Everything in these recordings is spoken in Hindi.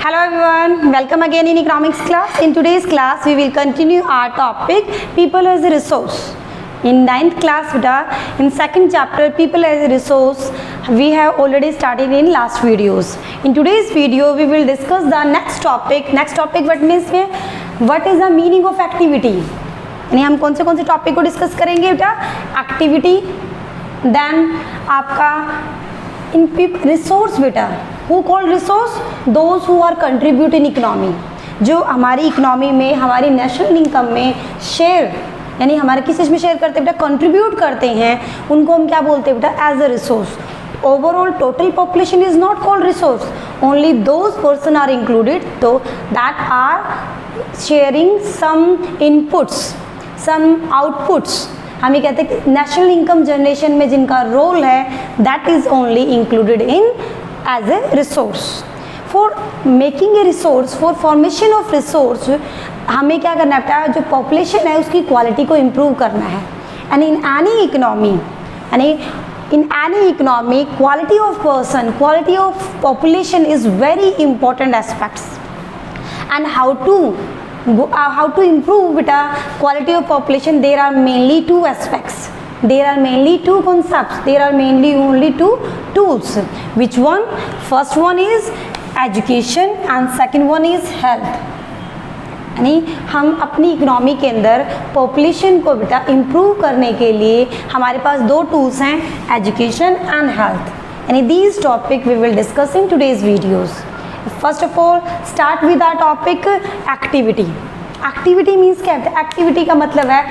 Hello everyone, welcome again in economics class. In today's class, we will continue our topic people as a resource. In 9th class, in second chapter people as a resource, we have already started in last videos. In today's video, we will discuss the next topic. Next topic what means what is the meaning of activity? यानी हम कौन से टॉपिक को डिस्कस करेंगे बेटा? एक्टिविटी, देन आपका इन रिसोर्स बेटा. Who called resource? Those who are contribute in economy, जो हमारी इकोनॉमी में हमारी नेशनल इनकम में शेयर यानी हमारे किस चीज़ में शेयर करते हैं बेटा? कंट्रीब्यूट करते हैं, उनको हम क्या बोलते हैं बेटा? As a resource. Overall total population is not called resource, only those person are included so that are sharing some inputs, some outputs. हम ये कहते हैं कि नेशनल इनकम जनरेशन में जिनका रोल है that is only included in as a resource. For making a resource, for formation of resource, हमें क्या करना है? जो पॉपुलेशन है उसकी क्वालिटी को इम्प्रूव करना है. एंड इन एनी इकोनॉमी, यानी in any economy, quality of person, quality of population is very important aspects. And how to improve with a quality of population? There are mainly two aspects, there are mainly two concepts, there are mainly only two tools. Which one? First one is education and second one is health. यानी हम अपनी इकोनॉमी के अंदर पॉपुलेशन को बेटा इम्प्रूव करने के लिए हमारे पास दो टूल्स हैं, एजुकेशन एंड हेल्थ. यानी these topic we will discuss in today's videos. First of all start with our topic activity. Activity means क्या है? एक्टिविटी का मतलब है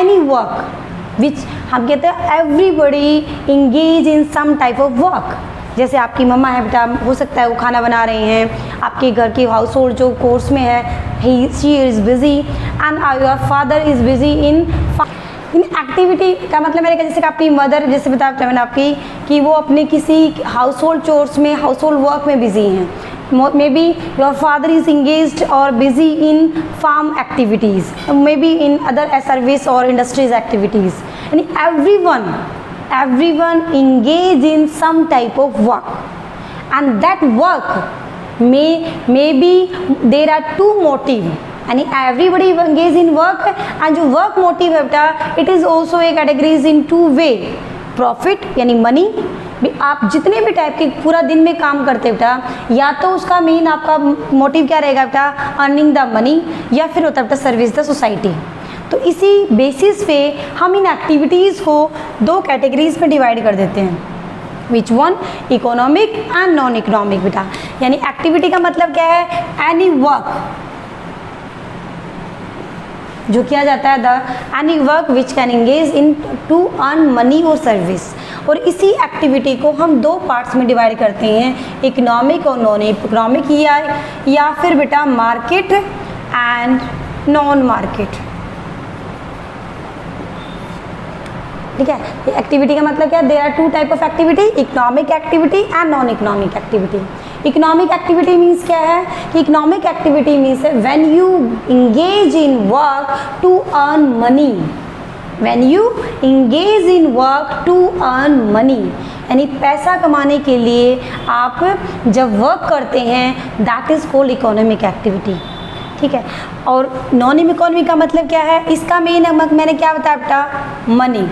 एनी वर्क विच हम कहते हैं everybody engage in some type of work. जैसे आपकी मम्मा है बेटा, हो सकता है वो खाना बना रहे हैं, आपके घर की हाउस होल्ड जो कोर्स में है she is busy and your father is busy in activity. का मतलब मेरे जैसे कि अपनी मदर जैसे बताया मैंने आपकी कि वो अपने किसी हाउस होल्ड चोर्स में, हाउस होल्ड वर्क में बिजी हैं. May be your father is engaged और busy in farm activities, may be in other service और इंडस्ट्रीज एक्टिविटीज़. यानी everyone engage in some type of work and that work maybe there are two motive. यानी everybody engage in work and जो work motive है बेटा it is also a categories in two way. Profit यानी money, आप जितने भी टाइप के पूरा दिन में काम करते बेटा, या तो उसका मेन आपका मोटिव क्या रहेगा बेटा? अर्निंग द मनी, या फिर होता है बेटा सर्विस द सोसाइटी. तो इसी बेसिस पे हम इन एक्टिविटीज़ को दो कैटेगरीज में डिवाइड कर देते हैं. Which one? Economic and non economic बेटा. यानी एक्टिविटी का मतलब क्या है? एनी वर्क जो किया जाता है, the any work which can engage in to earn money और सर्विस. और इसी एक्टिविटी को हम दो पार्ट्स में डिवाइड करते हैं, इकोनॉमिक और नॉन इकोनॉमिक, या फिर बेटा मार्केट एंड नॉन मार्केट. ठीक है, एक्टिविटी का मतलब क्या? There are two type of activity, economic activity and non economic activity. Economic activity means क्या है कि इकोनॉमिक एक्टिविटी मीन्स है when you engage in work to earn money. When you engage in work to earn money, यानी पैसा कमाने के लिए आप जब वर्क करते हैं, that is called economic activity. ठीक है. और नॉन इकोनॉमिक का मतलब क्या है? इसका मेन मैंने क्या बताया बेटा? मनी.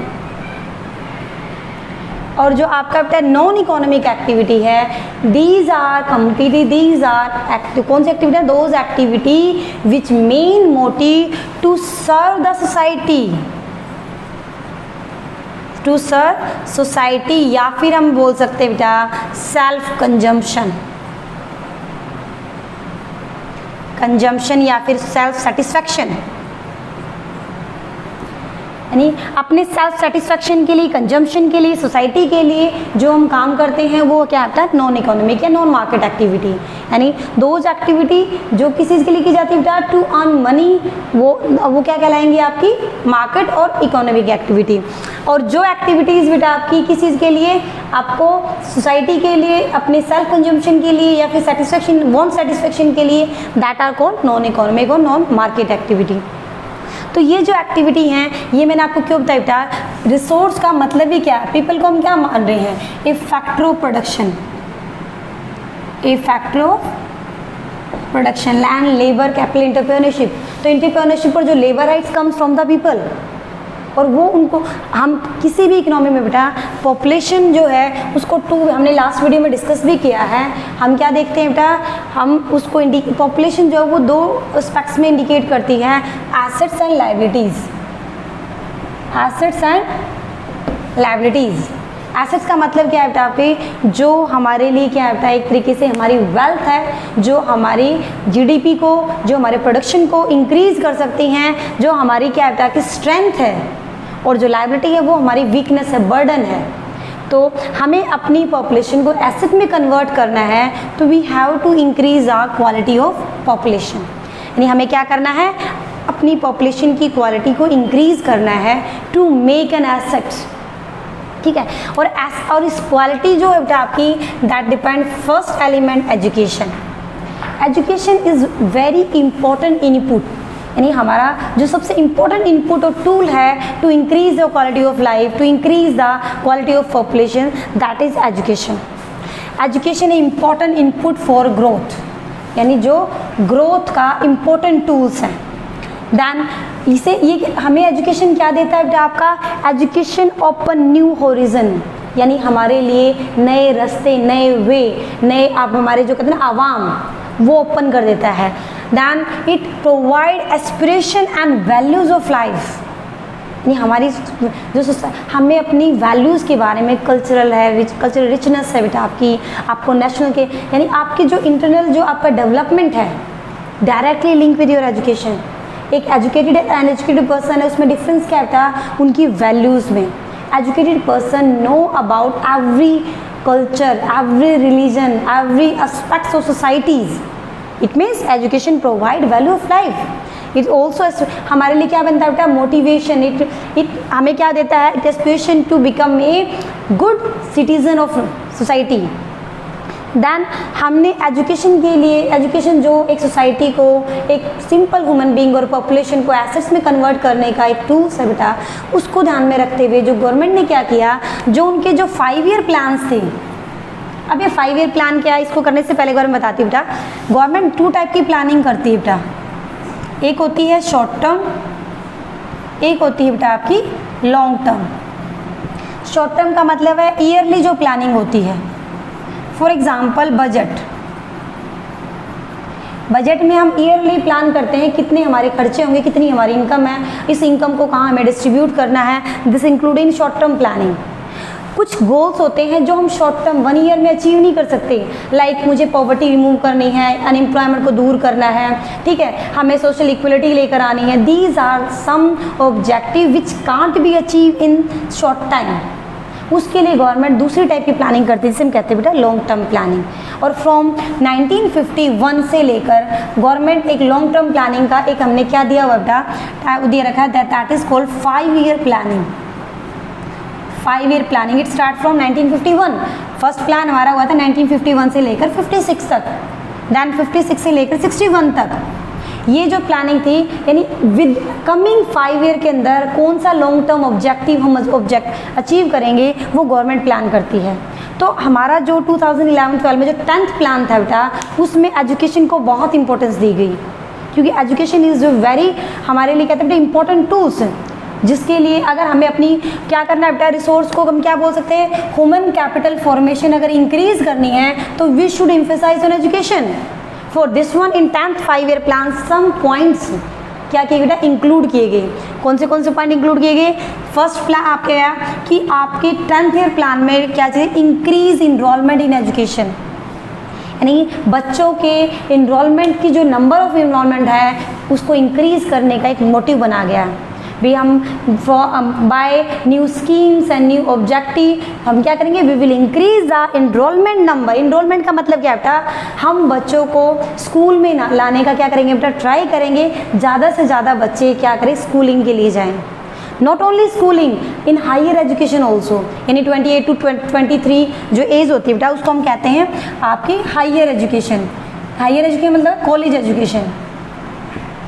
और जो आपका बेटा नॉन इकोनॉमिक एक्टिविटी है, these are completely these are active. कौन सी एक्टिविटी है? Those activity which main motive to serve the society, to serve society, या फिर हम बोल सकते हैं बेटा सेल्फ कंजम्पशन, कंजम्पशन या फिर सेल्फ सेटिस्फैक्शन. यानी अपने सेल्फ सेटिस्फैक्शन के लिए, कंजम्पशन के लिए, सोसाइटी के लिए जो हम काम करते हैं वो क्या होता है? नॉन इकोनॉमिक या नॉन मार्केट एक्टिविटी. यानी दोज एक्टिविटी जो किस चीज़ के लिए की जाती है बेटा? टू अर्न मनी, वो क्या कहलाएंगी? आपकी मार्केट और इकोनॉमिक एक्टिविटी. और जो एक्टिविटीज़ बेटा आपकी किस चीज़ के लिए? आपको सोसाइटी के लिए, अपने सेल्फ कंजम्पशन के लिए, या फिर सेटिस्फैक्शन, वांट सेटिस्फैक्शन के लिए, that are called non economic और नॉन मार्केट एक्टिविटी. तो ये जो एक्टिविटी हैं, ये मैंने आपको क्यों बताया? रिसोर्स का मतलब ही क्या है? पीपल को हम क्या मान रहे हैं? A factor of production, a factor of production, land, labour, capital, entrepreneurship. तो एंटरप्रेन्योरशिप पर जो labour rights comes from the people, और वो उनको हम किसी भी इकोनॉमी में बेटा पॉपुलेशन जो है उसको हमने लास्ट वीडियो में डिस्कस भी किया है। हम क्या देखते हैं बेटा, हम उसको पॉपुलेशन जो है वो दो एस्पेक्ट्स में इंडिकेट करती है, assets and liabilities. Assets and liabilities, assets का मतलब क्या है बेटा आपके, जो हमारे लिए क्या है बेटा एक तरीके से हमारी वेल्थ है, जो हमारी जीडीपी को, जो हमारे प्रोडक्शन को इंक्रीज कर सकती हैं, जो हमारी क्या है बेटा की स्ट्रेंथ है, और जो लायबिलिटी है वो हमारी वीकनेस है, बर्डन है। तो हमें अपनी पॉपुलेशन को एसेट में कन्वर्ट करना है, तो we have to increase our quality of population. यानी हमें क्या करना है, अपनी पॉपुलेशन की क्वालिटी को इंक्रीज करना है टू मेक एन एसेट, ठीक है। और इस क्वालिटी जो है बेटा आपकी, that depend first element education. Education is very important input, यानी हमारा जो सबसे इम्पोर्टेंट इनपुट और टूल है to increase the quality of life, to increase the quality of population, that is education. Education है इम्पॉर्टेंट इनपुट फॉर ग्रोथ, यानी जो ग्रोथ का इम्पोर्टेंट टूल्स हैं। देन इसे ये हमें एजुकेशन क्या देता है बेटा आपका, एजुकेशन ओपन न्यू होरिजन, यानी हमारे लिए नए रास्ते, नए वे, नए आप हमारे जो कहते हैं ना आवाम, वो ओपन कर देता है। Then it provide aspiration and values of life, यानी हमारी जो हमें अपनी वैल्यूज़ के बारे में, कल्चरल है, कल्चरल रिचनेस है बेटा आपकी, आपको नेशनल के, यानी आपकी जो इंटरनल जो आपका डेवलपमेंट है directly link with your education. एक एजुकेटेड एंड एजुकेटेड पर्सन है, उसमें डिफरेंस क्या था उनकी वैल्यूज़ में। Educated person know about every culture, every religion, every aspects of societies. It means education provide value of life. It also हमारे लिए क्या बनता है बेटा, मोटिवेशन। इट हमें क्या देता है, it aspiration to become a good citizen of society. Then हमने एजुकेशन के लिए, एजुकेशन जो एक सोसाइटी को, एक सिंपल ह्यूमन बीइंग और पॉपुलेशन को एसेट्स में कन्वर्ट करने का एक टूल्स है बेटा, उसको ध्यान में रखते हुए जो गवर्नमेंट ने क्या किया, जो उनके जो 5 ईयर प्लान्स थे। अब ये 5 ईयर प्लान क्या है, इसको करने से पहले गवर्नमेंट बताती है बेटा, गवर्नमेंट 2 टाइप की प्लानिंग करती है बेटा, एक होती है शॉर्ट टर्म, एक होती है बेटा आपकी लॉन्ग टर्म। शॉर्ट टर्म का मतलब है ईयरली जो प्लानिंग होती है। फॉर एग्जाम्पल बजट, बजट में हम ईयरली प्लान करते हैं कितने हमारे खर्चे होंगे, कितनी हमारी इनकम है, इस इनकम को कहाँ हमें डिस्ट्रीब्यूट करना है, this including short term planning. कुछ गोल्स होते हैं जो हम शॉर्ट टर्म 1 ईयर में अचीव नहीं कर सकते, लाइक मुझे पॉवर्टी रिमूव करनी है, अनएम्प्लॉयमेंट को दूर करना है, ठीक है, हमें सोशल इक्वलिटी लेकर आनी है। These are some objective which can't be achieve in short time. उसके लिए गवर्नमेंट दूसरी टाइप की प्लानिंग करती है, जिसे हम कहते हैं बेटा लॉन्ग टर्म प्लानिंग। और फ्रॉम 1951 से लेकर गवर्नमेंट एक लॉन्ग टर्म प्लानिंग का एक हमने क्या दिया हुआ बेटा, दिया रखा है, that is called 5 year planning. 5 year planning it start from 1951। First plan हमारा हुआ था 1951 से लेकर 56 तक, दैन 56 से लेकर 61 तक। ये जो प्लानिंग थी, यानी विद कमिंग 5 ईयर के अंदर कौन सा लॉन्ग टर्म ऑब्जेक्टिव हम अचीव करेंगे, वो गवर्नमेंट प्लान करती है। तो हमारा जो 2011-12 में जो 10th प्लान था बेटा, उसमें एजुकेशन को बहुत इंपॉर्टेंस दी गई, क्योंकि एजुकेशन इज़ जो वेरी हमारे लिए कहते हैं बेटा इंपॉर्टेंट टूल्स, जिसके लिए अगर हमें अपनी क्या करना है बेटा, रिसोर्स को हम क्या बोल सकते हैं, ह्यूमन कैपिटल फॉर्मेशन अगर इंक्रीज करनी है तो we should emphasise on education. For this one in 10th 5 year plan some points क्या किए बेटा, इंक्लूड किए गए। कौन से पॉइंट इंक्लूड किए गए? फर्स्ट प्लान आपके क्या कि आपके 10th ईयर प्लान में क्या चाहिए, इंक्रीज इनरोलमेंट इन एजुकेशन, यानी बच्चों के इनरोलमेंट की जो नंबर ऑफ इनरोलमेंट है उसको इंक्रीज करने का एक मोटिव बना गया। भी हम by new schemes and new objective हम क्या करेंगे, we will increase the enrolment number. Enrolment का मतलब क्या बेटा, हम बच्चों को स्कूल में लाने का क्या करेंगे बेटा, ट्राई करेंगे ज़्यादा से ज़्यादा बच्चे क्या करें, स्कूलिंग के लिए जाएं। Not only schooling, in higher education also, यानी 28 to 23 जो एज होती है बेटा, उसको हम कहते हैं आपकी हायर एजुकेशन। हायर एजुकेशन मतलब कॉलेज एजुकेशन,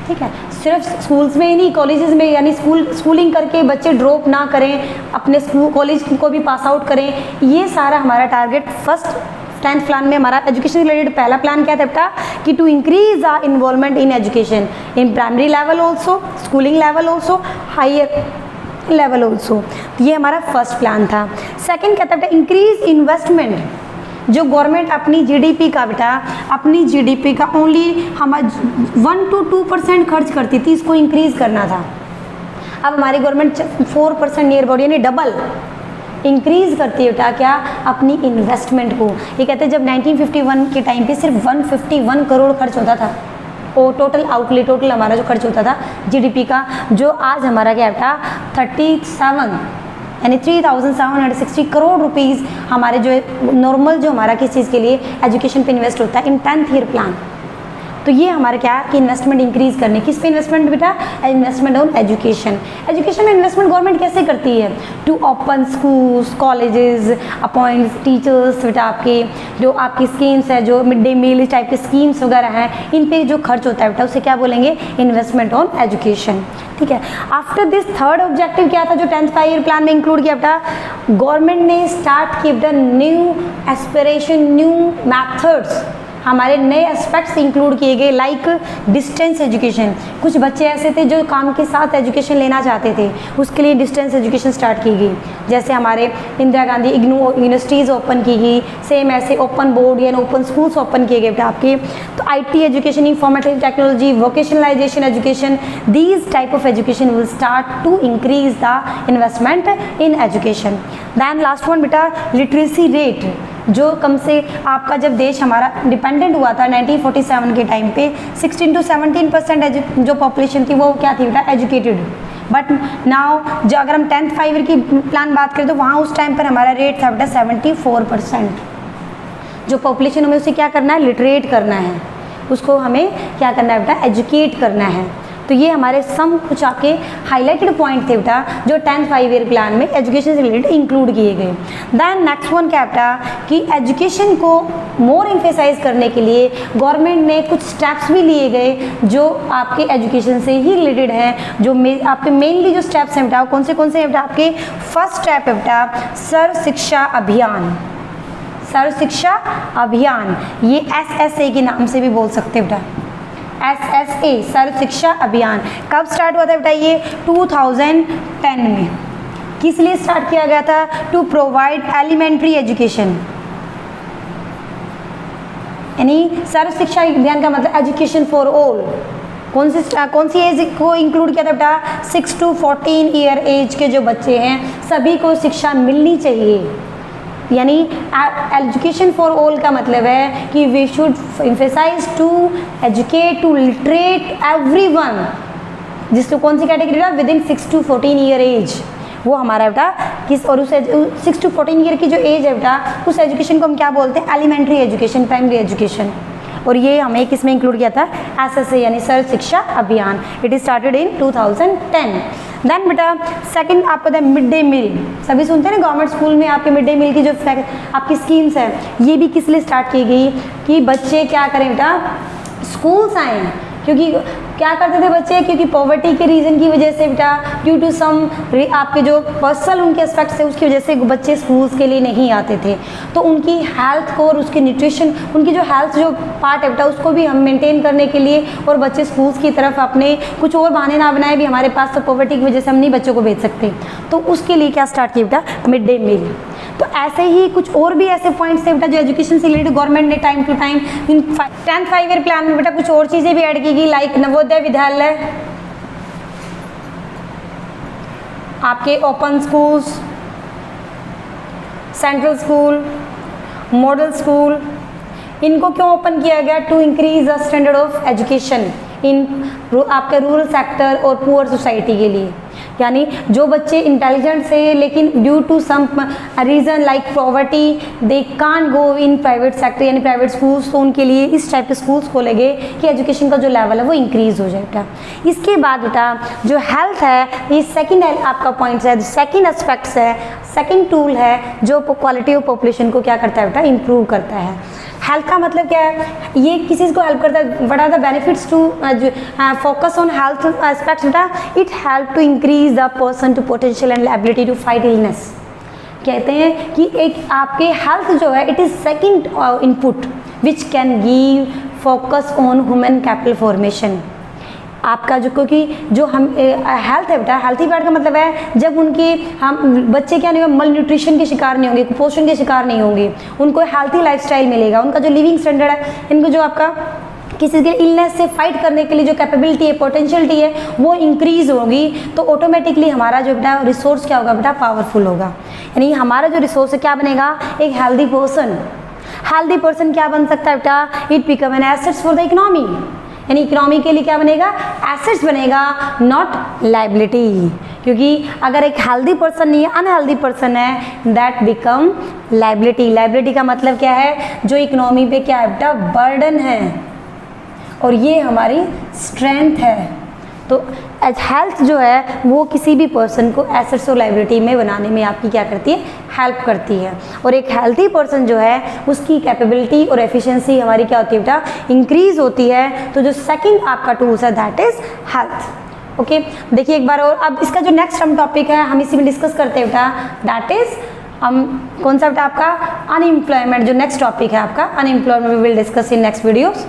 ठीक है। सिर्फ स्कूल्स में ही नहीं, कॉलेजेस में, यानी स्कूलिंग करके बच्चे ड्रॉप ना करें, अपने स्कूल कॉलेज को भी पास आउट करें। ये सारा हमारा टारगेट फर्स्ट 10th प्लान में हमारा एजुकेशन रिलेटेड पहला प्लान क्या था बेटा कि to increase the involvement in education in primary level also, schooling level also, higher level also. ये हमारा फर्स्ट प्लान था। सेकेंड क्या था बेटा इंक्रीज इन्वेस्टमेंट, जो गवर्नमेंट अपनी जीडीपी का बेटा अपनी जीडीपी का ओनली हम 1 to 2% खर्च करती थी, इसको इंक्रीज करना था। अब हमारी गवर्नमेंट 4% नियर अबाउट यानी डबल इंक्रीज करती है बेटा क्या अपनी इन्वेस्टमेंट को। ये कहते हैं जब 1951 के टाइम पे सिर्फ 151 करोड़ खर्च होता था और टोटल आउटले टोटल हमारा जो खर्च होता था जीडीपी का, जो आज हमारा क्या बेटा 37 यानी 3760 करोड़ रुपीज़ हमारे जो नॉर्मल जो हमारा किस चीज़ के लिए एजुकेशन पे इन्वेस्ट होता है इन 10th ईयर प्लान। तो ये हमारे क्या कि इन्वेस्टमेंट इंक्रीज करने, किस पे इन्वेस्टमेंट बेटा इन्वेस्टमेंट ऑन एजुकेशन। एजुकेशन में इन्वेस्टमेंट गवर्नमेंट कैसे करती है to open schools colleges appoint teachers बेटा आपके जो आपकी स्कीम्स है जो मिड डे मील इस टाइप के स्कीम्स वगैरह हैं इन पे जो खर्च होता है बेटा उसे क्या बोलेंगे इन्वेस्टमेंट ऑन एजुकेशन। ठीक है। आफ्टर दिस थर्ड ऑब्जेक्टिव क्या था जो 10th 5 ईयर प्लान में इंक्लूड किया बेटा गवर्नमेंट ने स्टार्ट किया बेटा न्यू एस्पिरेशन न्यू मैथड्स, हमारे नए एस्पेक्ट्स इंक्लूड किए गए लाइक डिस्टेंस एजुकेशन। कुछ बच्चे ऐसे थे जो काम के साथ एजुकेशन लेना चाहते थे, उसके लिए डिस्टेंस एजुकेशन स्टार्ट की गई। जैसे हमारे इंदिरा गांधी इग्नू यूनिवर्सिटीज़ ओपन की गई, सेम ऐसे ओपन बोर्ड या ओपन स्कूल्स ओपन किए गए आपके। तो IT education, informative technology, vocationalisation education, these type of education will start to increase the investment in education. Then last one बेटा लिटरेसी रेट, जो कम से आपका जब देश हमारा डिपेंडेंट हुआ था 1947 के टाइम पे 16 to 17% जो पॉपुलेशन थी वो क्या थी बेटा एजुकेटेड। बट नाउ जो अगर हम 10th 5 ईयर की प्लान बात करें तो वहाँ उस टाइम पर हमारा रेट था बेटा 74%। जो पॉपुलेशन हमें उसे क्या करना है लिटरेट करना है, उसको हमें क्या करना है बेटा एजुकेट करना है। तो ये हमारे सम कुछ आपके हाईलाइटेड पॉइंट थे बेटा जो 10th 5 ईयर प्लान में एजुकेशन से रिलेटेड इंक्लूड किए गए। दैन नेक्स्ट वन क्या बेटा कि एजुकेशन को मोर एम्फेसाइज करने के लिए गवर्नमेंट ने कुछ स्टेप्स भी लिए गए जो आपके एजुकेशन से ही रिलेटेड हैं। जो आपके मेनली जो स्टेप्स हैं बेटा कौन से हैं बेटा आपके फर्स्ट स्टेप है बेटा सर्व शिक्षा अभियान। सर्व शिक्षा अभियान ये SSA के नाम से भी बोल सकते हैं बेटा, SSA सर्व शिक्षा अभियान। कब स्टार्ट हुआ था बेटा ये 2010 में। किस लिए स्टार्ट किया गया था टू प्रोवाइड एलिमेंट्री एजुकेशन, यानी सर्व शिक्षा अभियान का मतलब एजुकेशन फॉर ऑल। कौन सी एज को इंक्लूड किया था बेटा 6 to 14 ईयर एज के जो बच्चे हैं सभी को शिक्षा मिलनी चाहिए। यानी एजुकेशन फॉर ऑल का मतलब है कि we should emphasise to educate to literate everyone, जिसको कौन सी कैटेगरी है within 6 to 14 year age वो हमारा बेटा किस और उस 6 to 14 ईयर की जो एज है बेटा उस एजुकेशन को हम क्या बोलते हैं एलिमेंट्री एजुकेशन प्राइमरी एजुकेशन। और ये हमें किस में इंक्लूड किया था SSA यानी Sarva Shiksha Abhiyan. It is started in 2010। Then बेटा सेकंड आपको पता है मिड डे मील, सभी सुनते हैं ना गवर्नमेंट स्कूल में आपके मिड डे मील की जो आपकी स्कीम्स है ये भी किस लिए स्टार्ट की गई कि बच्चे क्या करें बेटा स्कूल्स आएँ। क्योंकि क्या करते थे बच्चे क्योंकि पॉवर्टी के रीज़न की वजह से बेटा ड्यू टू सम आपके जो पर्सनल उनके एस्पेक्ट्स थे उसकी वजह से बच्चे स्कूल्स के लिए नहीं आते थे। तो उनकी हेल्थ को और उसकी न्यूट्रिशन उनकी जो हेल्थ जो पार्ट है बेटा उसको भी हम मेंटेन करने के लिए और बच्चे स्कूल्स की तरफ अपने कुछ और बहाने ना बनाए भी हमारे पास तो पॉवर्टी की वजह से हम नहीं बच्चों को भेज सकते, तो उसके लिए क्या स्टार्ट किया बेटा मिड डे मील। तो ऐसे ही कुछ और भी ऐसे पॉइंट्स थे बेटा जो एजुकेशन से रिलेटेड गवर्नमेंट ने time to time in 10th 5 year plan में बेटा कुछ और चीज़ें भी ऐड की गई लाइक नवोदय विद्यालय, आपके open schools, central school, model school. इनको क्यों ओपन किया गया to increase the standard of education in आपके रूरल सेक्टर और पुअर सोसाइटी के लिए। यानी जो बच्चे इंटेलिजेंट से लेकिन due to some reason like poverty they can't go in private sector यानी प्राइवेट स्कूल्स, तो उनके लिए इस टाइप के स्कूल्स खोले गए कि एजुकेशन का जो लेवल है वो इंक्रीज़ हो जाए बेटा। इसके बाद बेटा जो हेल्थ है ये सेकंड आपका पॉइंट्स है, सेकंड एस्पेक्ट्स है, सेकंड टूल है जो क्वालिटी ऑफ पॉपुलेशन को क्या करता है बेटा इंप्रूव करता है। हेल्थ का मतलब क्या है ये किसी चीज़ को हेल्प करता है। What are the benefits to focus on health aspects बेटा it help to increase the person to potential and ability to fight illness. कहते हैं कि एक आपके हेल्थ जो है it is second input which can give focus on human capital formation. आपका जो, क्योंकि जो हम हेल्थ है बेटा, हेल्थी पैड का मतलब है जब उनके हम बच्चे क्या नहीं होंगे, मल न्यूट्रिशन के शिकार नहीं होंगे, कुपोषण के शिकार नहीं होंगे, उनको हेल्थी लाइफस्टाइल मिलेगा, उनका जो लिविंग स्टैंडर्ड है, इनको जो आपका किसी के इलनेस से फाइट करने के लिए जो कैपेबिलिटी है, पोटेंशियलिटी है, वो इंक्रीज होगी, तो ऑटोमेटिकली हमारा जो बेटा रिसोर्स क्या होगा बेटा, पावरफुल होगा। यानी हमारा जो रिसोर्स है क्या बनेगा, एक हेल्दी पर्सन। हेल्दी पर्सन क्या बन सकता है बेटा, it become an assets for the economy. यानी इकोनॉमी के लिए क्या बनेगा, एसेट्स बनेगा, नॉट लाइबिलिटी। क्योंकि अगर एक हेल्दी पर्सन नहीं है, अनहेल्दी पर्सन है, दैट बिकम लाइबिलिटी। लाइबिलिटी का मतलब क्या है, जो इकोनॉमी पे क्या है बेटा, बर्डन है, और ये हमारी स्ट्रेंथ है। तो एज हेल्थ जो है वो किसी भी पर्सन को एसेट्स और लाइबिलिटी में बनाने में आपकी क्या करती है, हेल्प करती है। और एक हेल्थी पर्सन जो है उसकी कैपेबिलिटी और एफिशिएंसी हमारी क्या होती है बेटा, इंक्रीज होती है। तो जो सेकंड आपका टूल्स है दैट इज हेल्थ। ओके, देखिए एक बार और, अब इसका जो नेक्स्ट हम टॉपिक है हम इसी में डिस्कस करते हैं बेटा, दैट इज हम कौन सा बेटा आपका, अनएम्प्लॉयमेंट। जो नेक्स्ट टॉपिक है आपका unemployment, we will discuss in next videos.